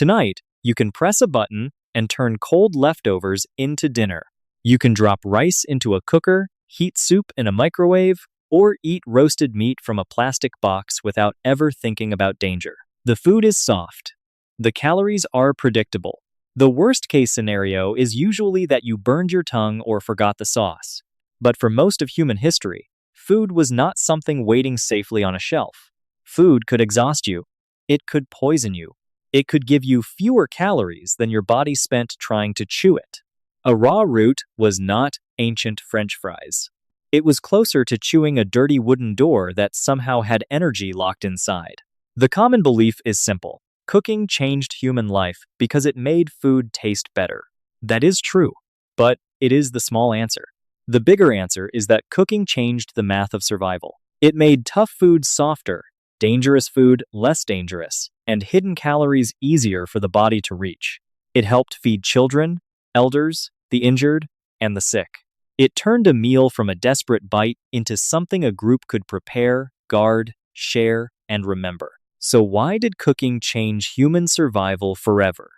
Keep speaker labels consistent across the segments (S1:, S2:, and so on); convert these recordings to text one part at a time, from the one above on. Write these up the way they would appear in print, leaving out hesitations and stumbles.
S1: Tonight, you can press a button and turn cold leftovers into dinner. You can drop rice into a cooker, heat soup in a microwave, or eat roasted meat from a plastic box without ever thinking about danger. The food is soft. The calories are predictable. The worst-case scenario is usually that you burned your tongue or forgot the sauce. But for most of human history, food was not something waiting safely on a shelf. Food could exhaust you. It could poison you. It could give you fewer calories than your body spent trying to chew it. A raw root was not ancient French fries. It was closer to chewing a dirty wooden door that somehow had energy locked inside. The common belief is simple. Cooking changed human life because it made food taste better. That is true, but it is the small answer. The bigger answer is that cooking changed the math of survival. It made tough food softer, dangerous food less dangerous, and hidden calories easier for the body to reach. It helped feed children, elders, the injured, and the sick. It turned a meal from a desperate bite into something a group could prepare, guard, share, and remember. So why did cooking change human survival forever?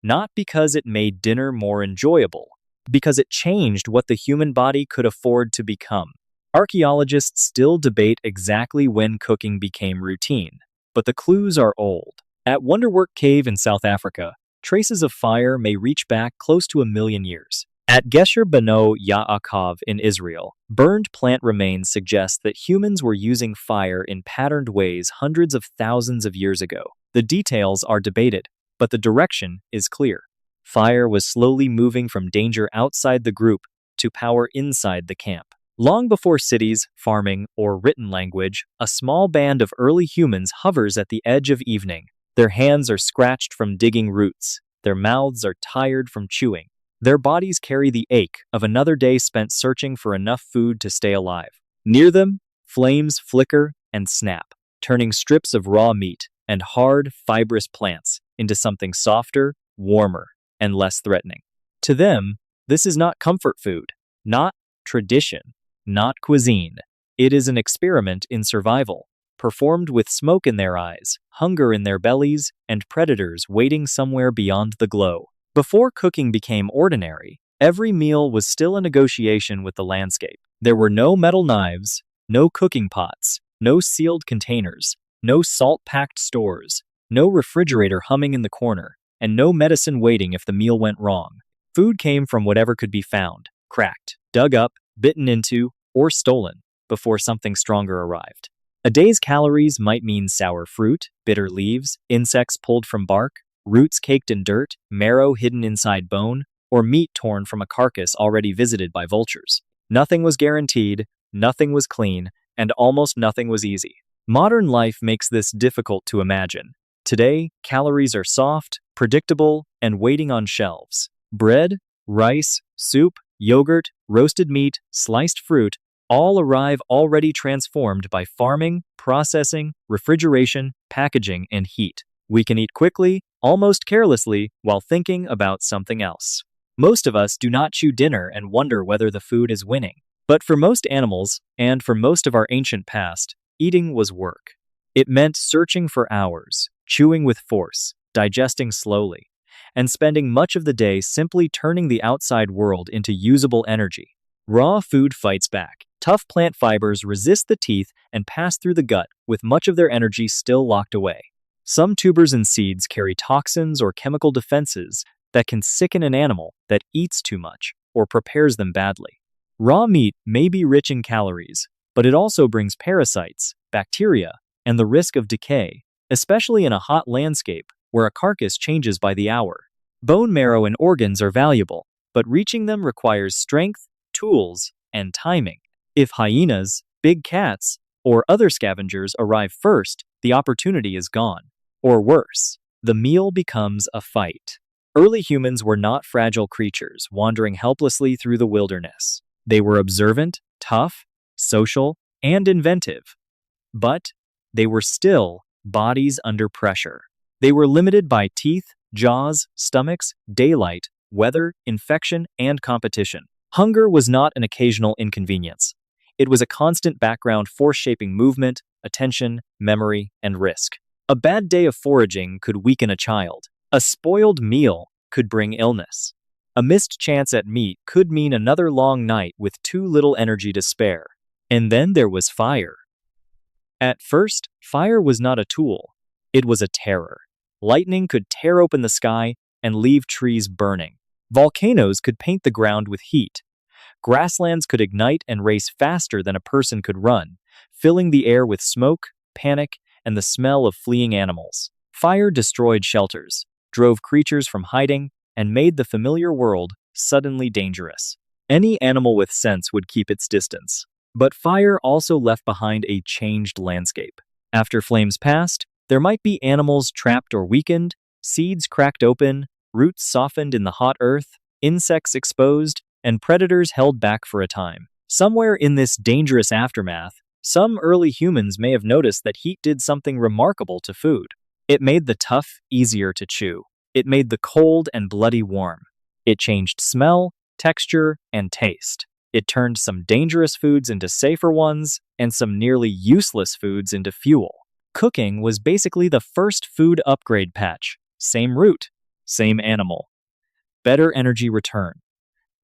S1: Not because it made dinner more enjoyable, because it changed what the human body could afford to become. Archaeologists still debate exactly when cooking became routine, but the clues are old. At Wonderwork Cave in South Africa, traces of fire may reach back close to 1 million years. At Gesher Beno Yaakov in Israel, burned plant remains suggest that humans were using fire in patterned ways hundreds of thousands of years ago. The details are debated, but the direction is clear. Fire was slowly moving from danger outside the group to power inside the camp. Long before cities, farming, or written language, a small band of early humans hovers at the edge of evening. Their hands are scratched from digging roots. Their mouths are tired from chewing. Their bodies carry the ache of another day spent searching for enough food to stay alive. Near them, flames flicker and snap, turning strips of raw meat and hard, fibrous plants into something softer, warmer, and less threatening. To them, this is not comfort food, not tradition, not cuisine. It is an experiment in survival, performed with smoke in their eyes, hunger in their bellies, and predators waiting somewhere beyond the glow. Before cooking became ordinary, every meal was still a negotiation with the landscape. There were no metal knives, no cooking pots, no sealed containers, no salt-packed stores, no refrigerator humming in the corner, and no medicine waiting if the meal went wrong. Food came from whatever could be found, cracked, dug up, bitten into, or stolen, before something stronger arrived. A day's calories might mean sour fruit, bitter leaves, insects pulled from bark, roots caked in dirt, marrow hidden inside bone, or meat torn from a carcass already visited by vultures. Nothing was guaranteed, nothing was clean, and almost nothing was easy. Modern life makes this difficult to imagine. Today, calories are soft, predictable, and waiting on shelves. Bread, rice, soup, yogurt, roasted meat, sliced fruit, all arrive already transformed by farming, processing, refrigeration, packaging, and heat. We can eat quickly, almost carelessly, while thinking about something else. Most of us do not chew dinner and wonder whether the food is winning. But for most animals, and for most of our ancient past, eating was work. It meant searching for hours, chewing with force, digesting slowly, and spending much of the day simply turning the outside world into usable energy. Raw food fights back. Tough plant fibers resist the teeth and pass through the gut with much of their energy still locked away. Some tubers and seeds carry toxins or chemical defenses that can sicken an animal that eats too much or prepares them badly. Raw meat may be rich in calories, but it also brings parasites, bacteria, and the risk of decay, especially in a hot landscape where a carcass changes by the hour. Bone marrow and organs are valuable, but reaching them requires strength, tools, and timing. If hyenas, big cats, or other scavengers arrive first, the opportunity is gone. Or worse, the meal becomes a fight. Early humans were not fragile creatures wandering helplessly through the wilderness. They were observant, tough, social, and inventive. But they were still bodies under pressure. They were limited by teeth, jaws, stomachs, daylight, weather, infection, and competition. Hunger was not an occasional inconvenience. It was a constant background force shaping movement, attention, memory, and risk. A bad day of foraging could weaken a child, A spoiled meal could bring illness. A missed chance at meat could mean another long night with too little energy to spare. And then there was fire. At first, fire was not a tool. It was a terror. Lightning could tear open the sky and leave trees burning. Volcanoes could paint the ground with heat. Grasslands could ignite and race faster than a person could run, filling the air with smoke, panic, and the smell of fleeing animals. Fire destroyed shelters, drove creatures from hiding, and made the familiar world suddenly dangerous. Any animal with sense would keep its distance. But fire also left behind a changed landscape. After flames passed, there might be animals trapped or weakened, seeds cracked open, roots softened in the hot earth, insects exposed, and predators held back for a time. Somewhere in this dangerous aftermath, some early humans may have noticed that heat did something remarkable to food. It made the tough easier to chew. It made the cold and bloody warm. It changed smell, texture, and taste. It turned some dangerous foods into safer ones, and some nearly useless foods into fuel. Cooking was basically the first food upgrade patch. Same root, same animal. Better energy return.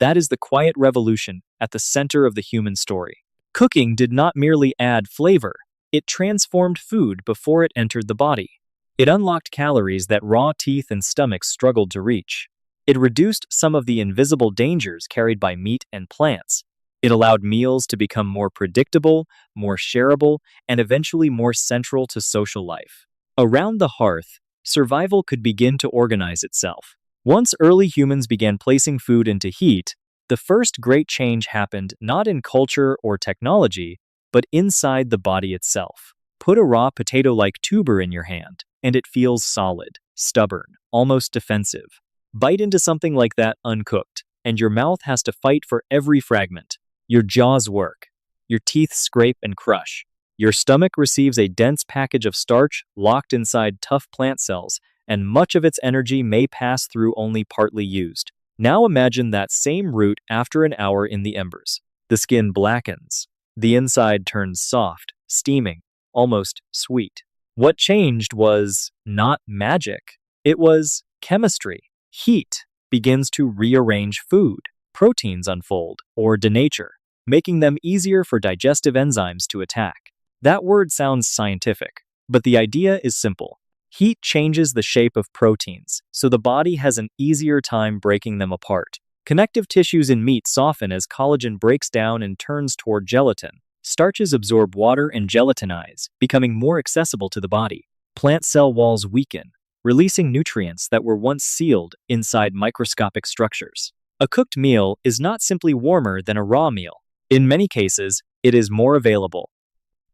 S1: That is the quiet revolution at the center of the human story. Cooking did not merely add flavor, it transformed food before it entered the body. It unlocked calories that raw teeth and stomachs struggled to reach. It reduced some of the invisible dangers carried by meat and plants. It allowed meals to become more predictable, more shareable, and eventually more central to social life. Around the hearth, survival could begin to organize itself. Once early humans began placing food into heat, the first great change happened not in culture or technology, but inside the body itself. Put a raw potato-like tuber in your hand, and it feels solid, stubborn, almost defensive. Bite into something like that uncooked, and your mouth has to fight for every fragment. Your jaws work. Your teeth scrape and crush. Your stomach receives a dense package of starch locked inside tough plant cells, and much of its energy may pass through only partly used. Now imagine that same root after an hour in the embers. The skin blackens. The inside turns soft, steaming, almost sweet. What changed was not magic. It was chemistry. Heat begins to rearrange food. Proteins unfold, or denature, making them easier for digestive enzymes to attack. That word sounds scientific, but the idea is simple. Heat changes the shape of proteins, so the body has an easier time breaking them apart. Connective tissues in meat soften as collagen breaks down and turns toward gelatin. Starches absorb water and gelatinize, becoming more accessible to the body. Plant cell walls weaken, releasing nutrients that were once sealed inside microscopic structures. A cooked meal is not simply warmer than a raw meal. In many cases, it is more available.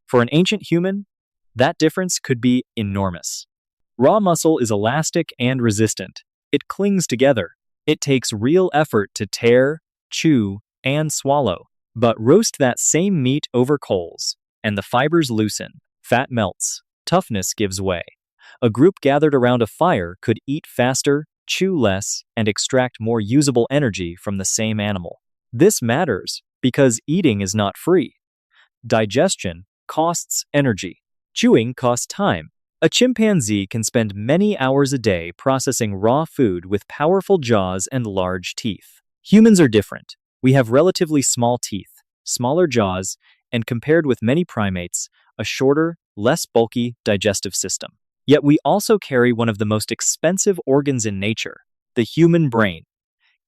S1: For an ancient human, that difference could be enormous. Raw muscle is elastic and resistant. It clings together. It takes real effort to tear, chew, and swallow. But roast that same meat over coals, and the fibers loosen, fat melts, toughness gives way. A group gathered around a fire could eat faster, chew less, and extract more usable energy from the same animal. This matters because eating is not free. Digestion costs energy. Chewing costs time. A chimpanzee can spend many hours a day processing raw food with powerful jaws and large teeth. Humans are different. We have relatively small teeth, smaller jaws, and compared with many primates, a shorter, less bulky digestive system. Yet we also carry one of the most expensive organs in nature, the human brain.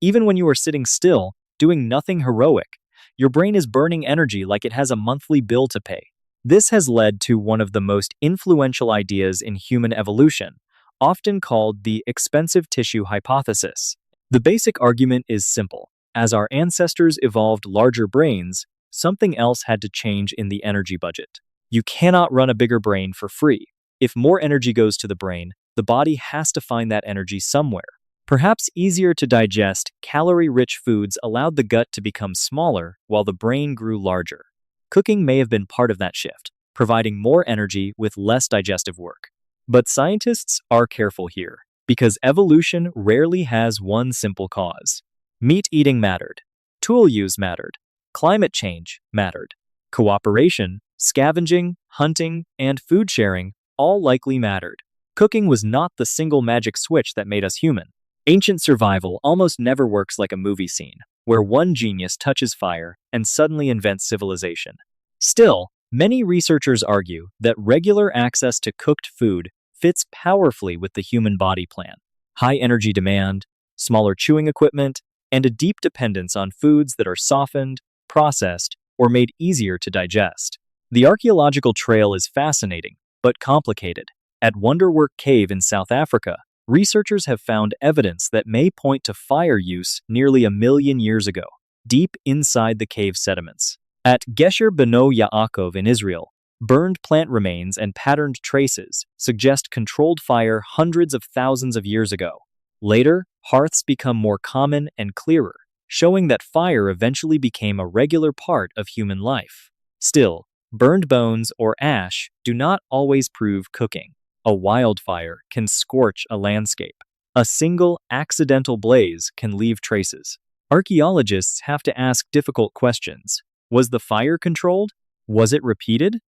S1: Even when you are sitting still, doing nothing heroic, your brain is burning energy like it has a monthly bill to pay. This has led to one of the most influential ideas in human evolution, often called the expensive tissue hypothesis. The basic argument is simple. As our ancestors evolved larger brains, something else had to change in the energy budget. You cannot run a bigger brain for free. If more energy goes to the brain, the body has to find that energy somewhere. Perhaps easier to digest, calorie-rich foods allowed the gut to become smaller while the brain grew larger. Cooking may have been part of that shift, providing more energy with less digestive work. But scientists are careful here, because evolution rarely has one simple cause. Meat eating mattered. Tool use mattered. Climate change mattered. Cooperation, scavenging, hunting, and food sharing all likely mattered. Cooking was not the single magic switch that made us human. Ancient survival almost never works like a movie scene, where one genius touches fire and suddenly invents civilization. Still, many researchers argue that regular access to cooked food fits powerfully with the human body plan. High energy demand, smaller chewing equipment, and a deep dependence on foods that are softened, processed, or made easier to digest. The archaeological trail is fascinating, but complicated. At Wonderwork Cave in South Africa, researchers have found evidence that may point to fire use nearly 1,000,000 years ago, deep inside the cave sediments. At Gesher Beno Yaakov in Israel, burned plant remains and patterned traces suggest controlled fire hundreds of thousands of years ago. Later, hearths become more common and clearer, showing that fire eventually became a regular part of human life. Still, burned bones or ash do not always prove cooking. A wildfire can scorch a landscape. A single accidental blaze can leave traces. Archaeologists have to ask difficult questions. Was the fire controlled? Was it repeated?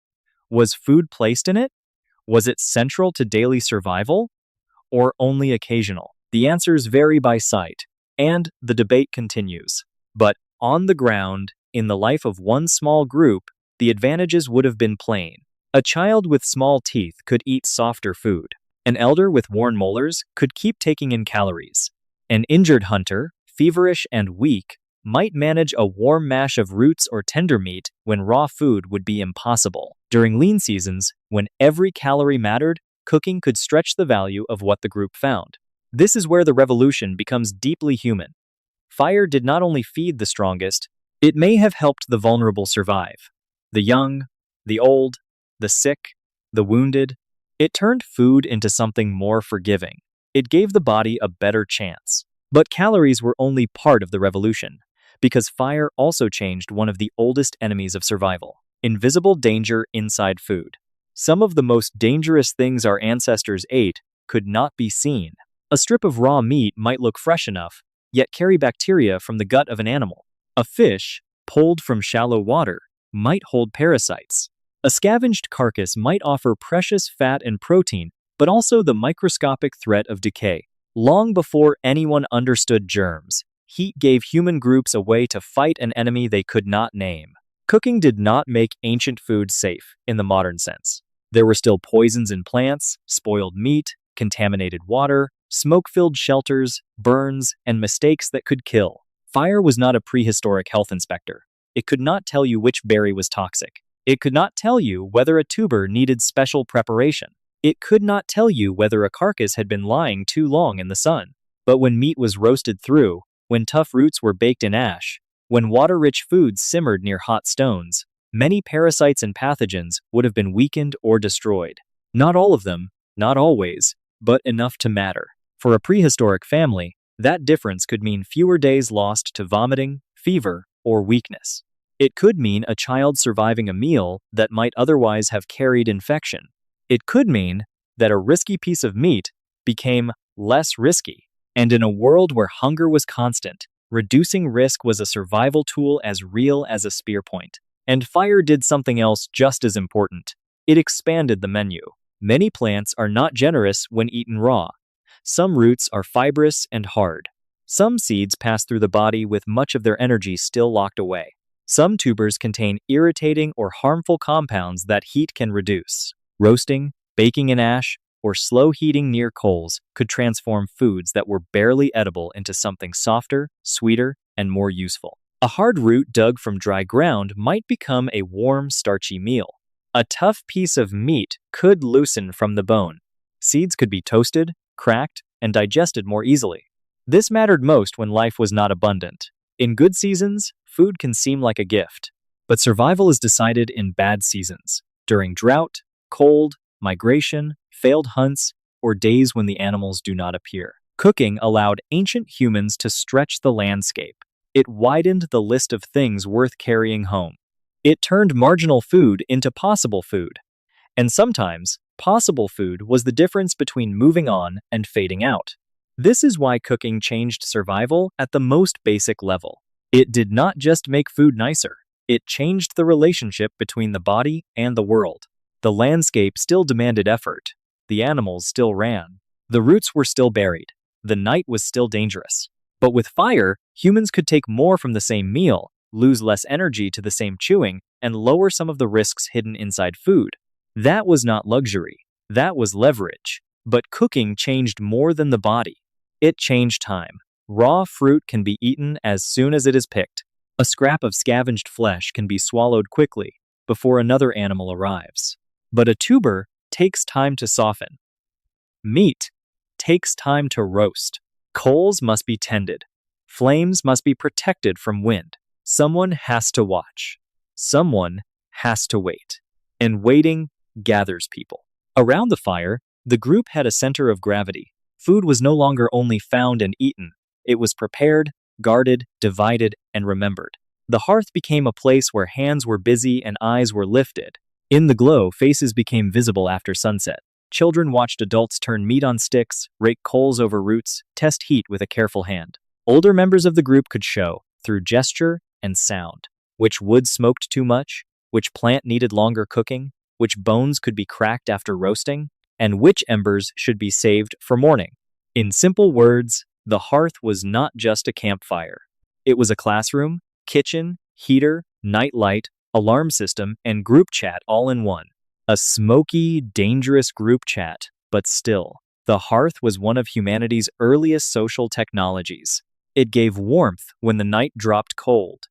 S1: Was food placed in it? Was it central to daily survival? Or only occasional? The answers vary by site, and the debate continues. But on the ground, in the life of one small group, the advantages would have been plain. A child with small teeth could eat softer food. An elder with worn molars could keep taking in calories. An injured hunter, feverish and weak, might manage a warm mash of roots or tender meat when raw food would be impossible. During lean seasons, when every calorie mattered, cooking could stretch the value of what the group found. This is where the revolution becomes deeply human. Fire did not only feed the strongest, it may have helped the vulnerable survive. The young, the old, the sick, the wounded. It turned food into something more forgiving. It gave the body a better chance. But calories were only part of the revolution, because fire also changed one of the oldest enemies of survival: invisible danger inside food. Some of the most dangerous things our ancestors ate could not be seen. A strip of raw meat might look fresh enough, yet carry bacteria from the gut of an animal. A fish, pulled from shallow water, might hold parasites. A scavenged carcass might offer precious fat and protein, but also the microscopic threat of decay. Long before anyone understood germs, heat gave human groups a way to fight an enemy they could not name. Cooking did not make ancient food safe in the modern sense. There were still poisons in plants, spoiled meat, contaminated water, smoke-filled shelters, burns, and mistakes that could kill. Fire was not a prehistoric health inspector. It could not tell you which berry was toxic. It could not tell you whether a tuber needed special preparation. It could not tell you whether a carcass had been lying too long in the sun. But when meat was roasted through, when tough roots were baked in ash, when water-rich foods simmered near hot stones, many parasites and pathogens would have been weakened or destroyed. Not all of them, not always, but enough to matter. For a prehistoric family, that difference could mean fewer days lost to vomiting, fever, or weakness. It could mean a child surviving a meal that might otherwise have carried infection. It could mean that a risky piece of meat became less risky. And in a world where hunger was constant, reducing risk was a survival tool as real as a spear point. And fire did something else just as important. It expanded the menu. Many plants are not generous when eaten raw. Some roots are fibrous and hard. Some seeds pass through the body with much of their energy still locked away. Some tubers contain irritating or harmful compounds that heat can reduce. Roasting, baking in ash, or slow heating near coals could transform foods that were barely edible into something softer, sweeter, and more useful. A hard root dug from dry ground might become a warm, starchy meal. A tough piece of meat could loosen from the bone. Seeds could be toasted, cracked, and digested more easily. This mattered most when life was not abundant. In good seasons, food can seem like a gift, but survival is decided in bad seasons, during drought, cold, migration, failed hunts, or days when the animals do not appear. Cooking allowed ancient humans to stretch the landscape. It widened the list of things worth carrying home. It turned marginal food into possible food. And sometimes, possible food was the difference between moving on and fading out. This is why cooking changed survival at the most basic level. It did not just make food nicer. It changed the relationship between the body and the world. The landscape still demanded effort. the animals still ran. The roots were still buried. The night was still dangerous. But with fire, humans could take more from the same meal, lose less energy to the same chewing, and lower some of the risks hidden inside food. That was not luxury. That was leverage. But cooking changed more than the body. It changed time. Raw fruit can be eaten as soon as it is picked. A scrap of scavenged flesh can be swallowed quickly before another animal arrives. But a tuber takes time to soften. Meat takes time to roast. Coals must be tended. Flames must be protected from wind. Someone has to watch. Someone has to wait. And waiting gathers people. Around the fire, the group had a center of gravity. Food was no longer only found and eaten. It was prepared, guarded, divided, and remembered. The hearth became a place where hands were busy and eyes were lifted. In the glow, faces became visible after sunset. Children watched adults turn meat on sticks, rake coals over roots, test heat with a careful hand. Older members of the group could show, through gesture and sound, which wood smoked too much, which plant needed longer cooking, which bones could be cracked after roasting, and which embers should be saved for morning. In simple words, the hearth was not just a campfire. It was a classroom, kitchen, heater, night light, alarm system, and group chat all in one. A smoky, dangerous group chat, but still, the hearth was one of humanity's earliest social technologies. It gave warmth when the night dropped cold.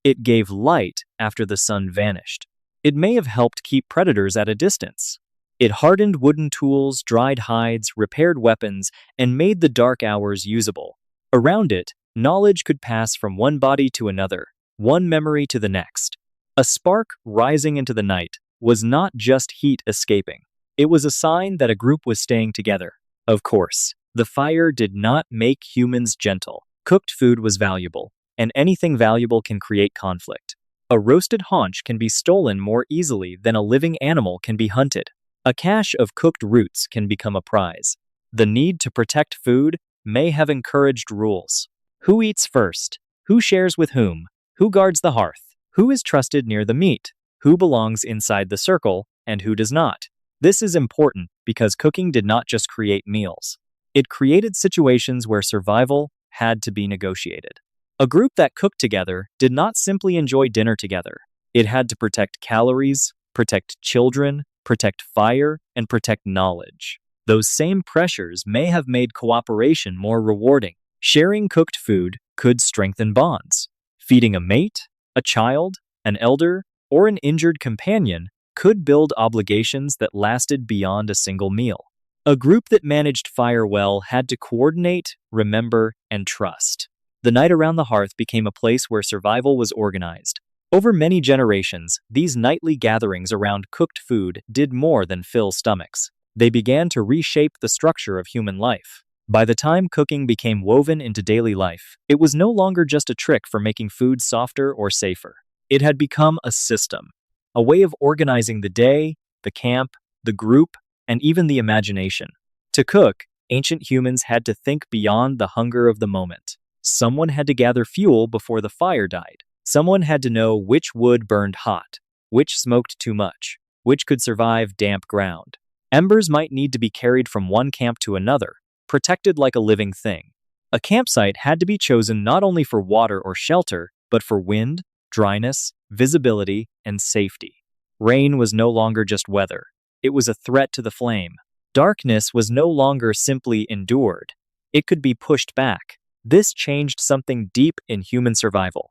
S1: It gave light after the sun vanished. It may have helped keep predators at a distance. It hardened wooden tools, dried hides, repaired weapons, and made the dark hours usable. Around it, knowledge could pass from one body to another, one memory to the next. A spark rising into the night was not just heat escaping. It was a sign that a group was staying together. Of course, the fire did not make humans gentle. Cooked food was valuable, and anything valuable can create conflict. A roasted haunch can be stolen more easily than a living animal can be hunted. A cache of cooked roots can become a prize. The need to protect food may have encouraged rules. Who eats first? Who shares with whom? Who guards the hearth? Who is trusted near the meat? Who belongs inside the circle and who does not? This is important because cooking did not just create meals. It created situations where survival had to be negotiated. A group that cooked together did not simply enjoy dinner together. It had to protect calories, protect children, protect fire, and protect knowledge. Those same pressures may have made cooperation more rewarding. Sharing cooked food could strengthen bonds. Feeding a mate, a child, an elder, or an injured companion could build obligations that lasted beyond a single meal. A group that managed fire well had to coordinate, remember, and trust. The night around the hearth became a place where survival was organized. Over many generations, these nightly gatherings around cooked food did more than fill stomachs. They began to reshape the structure of human life. By the time cooking became woven into daily life, it was no longer just a trick for making food softer or safer. It had become a system, a way of organizing the day, the camp, the group, and even the imagination. To cook, ancient humans had to think beyond the hunger of the moment. Someone had to gather fuel before the fire died. Someone had to know which wood burned hot, which smoked too much, which could survive damp ground. Embers might need to be carried from one camp to another, protected like a living thing. A campsite had to be chosen not only for water or shelter, but for wind, dryness, visibility, and safety. Rain was no longer just weather. It was a threat to the flame. Darkness was no longer simply endured. It could be pushed back. This changed something deep in human survival.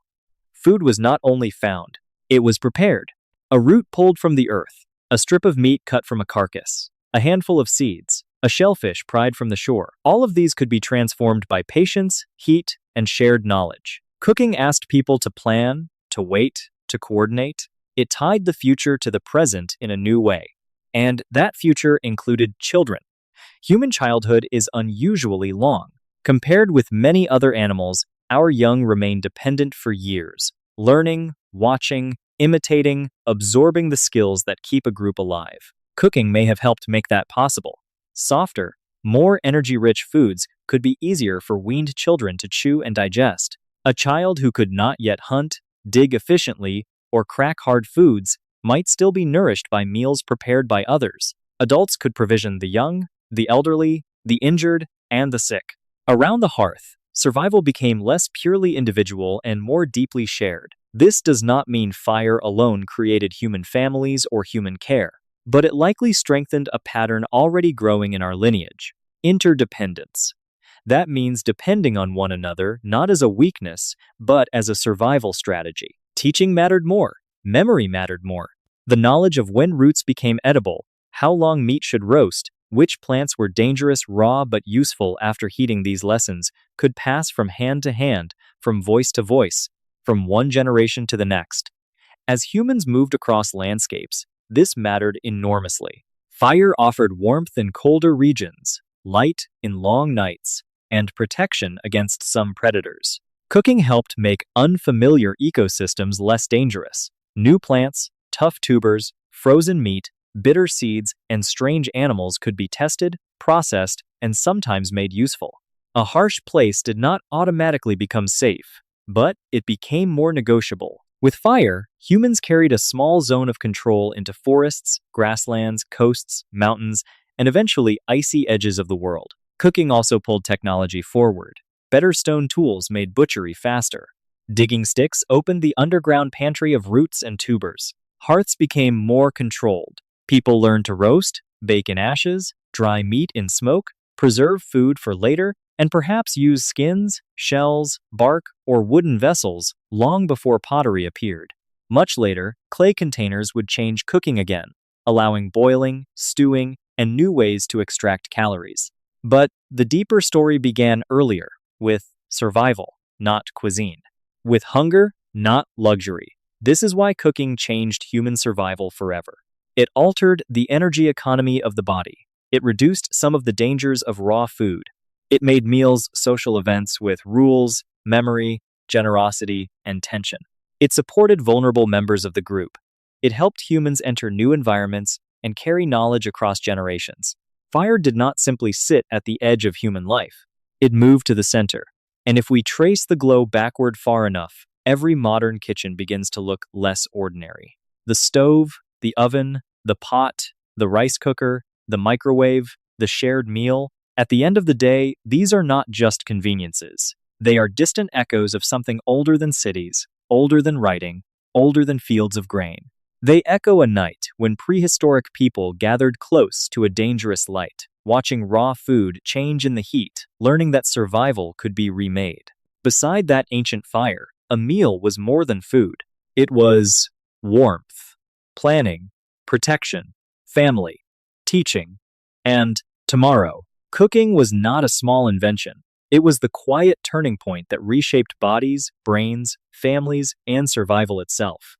S1: Food was not only found, it was prepared. A root pulled from the earth, a strip of meat cut from a carcass, a handful of seeds, a shellfish pried from the shore. All of these could be transformed by patience, heat, and shared knowledge. Cooking asked people to plan, to wait, to coordinate. It tied the future to the present in a new way. And that future included children. Human childhood is unusually long. Compared with many other animals, our young remain dependent for years, learning, watching, imitating, absorbing the skills that keep a group alive. Cooking may have helped make that possible. Softer, more energy-rich foods could be easier for weaned children to chew and digest. A child who could not yet hunt, dig efficiently, or crack hard foods might still be nourished by meals prepared by others. Adults could provision the young, the elderly, the injured, and the sick. Around the hearth, survival became less purely individual and more deeply shared. This does not mean fire alone created human families or human care, but it likely strengthened a pattern already growing in our lineage: interdependence. That means depending on one another not as a weakness, but as a survival strategy. Teaching mattered more, memory mattered more. The knowledge of when roots became edible, how long meat should roast, which plants were dangerous raw but useful after heating, these lessons could pass from hand to hand, from voice to voice, from one generation to the next. As humans moved across landscapes, this mattered enormously. Fire offered warmth in colder regions, light in long nights, and protection against some predators. Cooking helped make unfamiliar ecosystems less dangerous. New plants, tough tubers, frozen meat, bitter seeds, and strange animals could be tested, processed, and sometimes made useful. A harsh place did not automatically become safe, but it became more negotiable. With fire, humans carried a small zone of control into forests, grasslands, coasts, mountains, and eventually icy edges of the world. Cooking also pulled technology forward. Better stone tools made butchery faster. Digging sticks opened the underground pantry of roots and tubers. Hearths became more controlled. People learned to roast, bake in ashes, dry meat in smoke, preserve food for later, and perhaps use skins, shells, bark, or wooden vessels long before pottery appeared. Much later, clay containers would change cooking again, allowing boiling, stewing, and new ways to extract calories. But the deeper story began earlier, with survival, not cuisine. With hunger, not luxury. This is why cooking changed human survival forever. It altered the energy economy of the body. It reduced some of the dangers of raw food. It made meals social events with rules, memory, generosity, and tension. It supported vulnerable members of the group. It helped humans enter new environments and carry knowledge across generations. Fire did not simply sit at the edge of human life. It moved to the center. And if we trace the glow backward far enough, every modern kitchen begins to look less ordinary. The stove, the oven, the pot, the rice cooker, the microwave, the shared meal. At the end of the day, these are not just conveniences. They are distant echoes of something older than cities, older than writing, older than fields of grain. They echo a night when prehistoric people gathered close to a dangerous light, watching raw food change in the heat, learning that survival could be remade. Beside that ancient fire, a meal was more than food. It was warmth, planning, protection, family, teaching, and tomorrow. Cooking was not a small invention. It was the quiet turning point that reshaped bodies, brains, families, and survival itself.